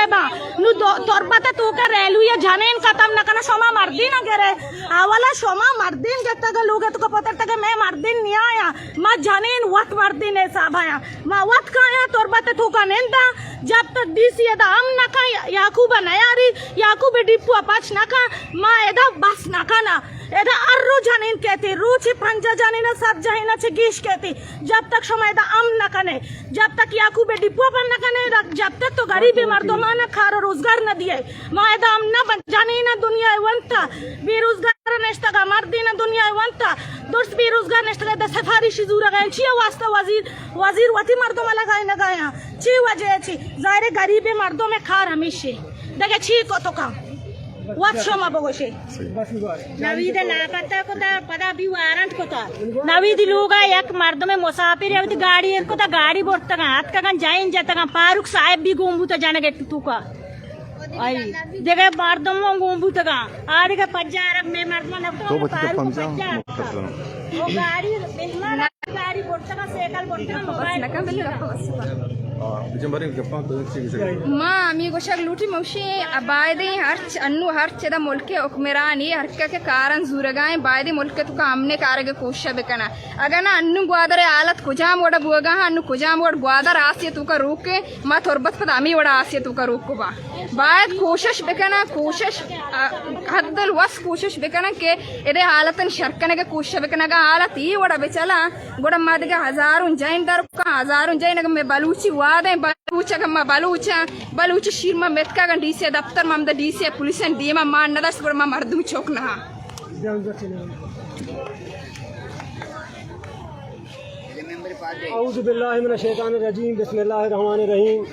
बा नु तोरबाते तू का रेलू या जानेन खत्म न करना सोमा मर्दीन अगरे आवाला सोमा मर्दीन जत्ता का लोग तो पता तक मैं मर्दीन नहीं आया मा जानेन वत मर्दीन है साहब आया मा वत का आया तोरबाते तू का नेंदा जब तक डीसी एदा हम न का याकूब नयारी याकूब डिपू अपाच न का मा एदा बस न का ना एदा अर्रो जानेन कहती रूची पंजा जानेन सब जाहिना छे गीश कहती जब तक समय एदा हम न कने जब तक याकूब डिपू पर न कने जब तक तो गरीबी मर्दों न खारो रोजगार न दिए मा एदा हम न जाने न दुनिया वंता बेरोजगार नेस्ता मर्दी न दुनिया वंता दोस्त बेरोजगार नेस्ता द सफारी शिजूर गए छी वास्ता वजीर वती मर्दों में लगाए न गया छी वजह छी जारे गरीबी मर्दों में खार हमेशा देखे छी को तो काम What shoma bogoshe? नवीद लापता को ता पता भी वारंट को ता नवीद लोग एक मर्द में मुसाफिर है गाड़ी को ता गाड़ी बोलता का हाथ का जाइन जाता का फारूक साहब भी गोंबू ता जाने के तू का आई जगह मर्दों में गोंबू ता का आरे का पज्जा अरब में मर्द में लगता है फारूक पज्जा वो गाड़ी बिल्ला गाड़ी बोलता का साइकिल बोलता का mobile Ma mi goshag luti maushi abaide harch annu harch da mulke okmerani harka ke karan zuragaye baide mulke tu kamne karage kosha bekana agana annu gwadare alat kujam oda buga annu kujam od gwadar asiya tu ka ruke ma torbat pad ami oda asiya tu ka ruko ba baid koshish bekana koshish haddal was koshish bekana ke ede halatan sharkane ke kosha bekana ga halat e oda bechala goda madiga hazarun jain dar ka hazarun jain me baluchi balucha gamma balucha shirma metka gan dc daftar mam da dc police and dma man nadas gor ma mardum chok na औज़ु बिल्लाहि मिनश शैतानिर रजीम बिस्मिल्लाहिर रहमानिर रहीम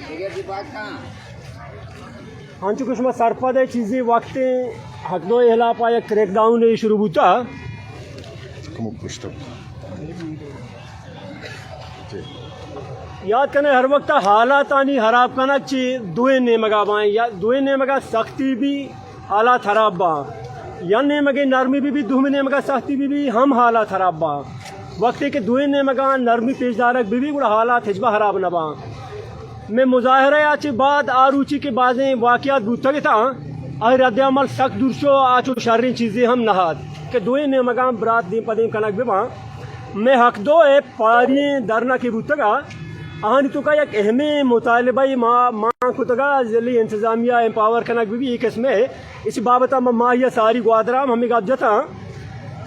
हाँ चुके शुमा सरपद चीज़ें वक्त हकदो हिला पाया crackdown शुरू होता याद करने हर वक्त हालात आनी खराब करना ची दुए नेमगा बाएं या दुए नेमगा सख्ती भी हालात खराब बा या नेमगे नरमी भी दुए नेमगा सख्ती भी हम हालात खराब बा वक्त के दुए नेमगा नरमी पेशदारक भी गुड़ा हालात हिजबा खराब न बा मैं मुजाहरा आचे बाद आरूची के बाजें वाक़यात बूता के था और रद्द अमल सख्त दुर्शो आचो शर्री चीज़ें हम नहाद के दुए नेमगा बरात दीम पदीम कनक भी बा मैं हक दो है पारी दरना के बूतगा आहानी तो का एक अहम मुतालबा माँ को तगा जल्दी इंतज़ामिया एम्पावर करना भी एक इसमें इस बाबत माँ यह सारी ग्वादराम हमें गाप जाता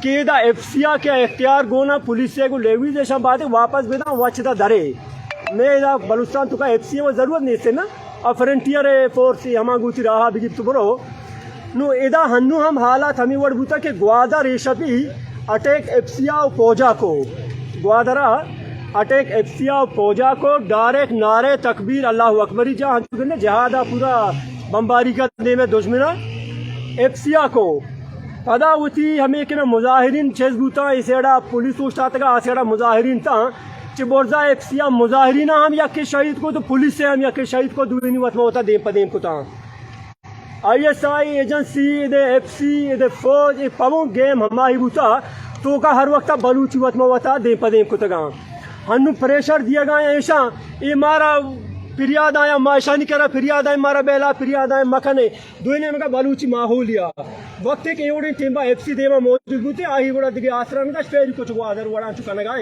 कि दा एफसिया के इख्तियार गोना पुलिस से को लेवी जैसा बात है वापस बेदा वचदा दरे मैं इधर बलूचिस्तान तो का एफसिया वो ज़रूरत नहीं थे ना और फ्रंटियर फोर्स हमारा गुची रहा भी तो बरो नो इधर हन्नू हम हालात हमें वर्ड बूता के ग्वादा रेशपी अटैक एफसिया फौजा को ग्वादरा अटैक एफसिया फौजा को डायरेक्ट नारे तकबीर अल्लाह अकबरी जहाँ जहादा पूरा बमबारी करने में दुश्मना एफसिया को पदा होती हमें कि मुजाहिरीन चेजबूता इसेड़ा पुलिस उस्ताद का आसेड़ा मुजाहिरीन था चिबोरजा एफसिया मुजाहिरीन हम या के शहीद को तो पुलिस से हम या के शहीद को दूरी नहीं वतमा होता देम पदेम को था ISI एजेंसी इधे एफसी इधे फौज एक पवों गेम हमारी बूता तो का हर वक्त बलूची वतमा होता देम पदेम को तगा हनु प्रेशर दिया गया ऐसा ये मारा फिरियाद आया माशा नहीं करा फिरियाद आया मारा बेला फिरियाद आया मखने दुनिया में का बलूची माहौलिया वक्त के एवढे टेम्बा एफसी देवा मौजूद होते आई बड़ा दिखे आसरा में का फेरी कुछ वादर वड़ा चुका लगा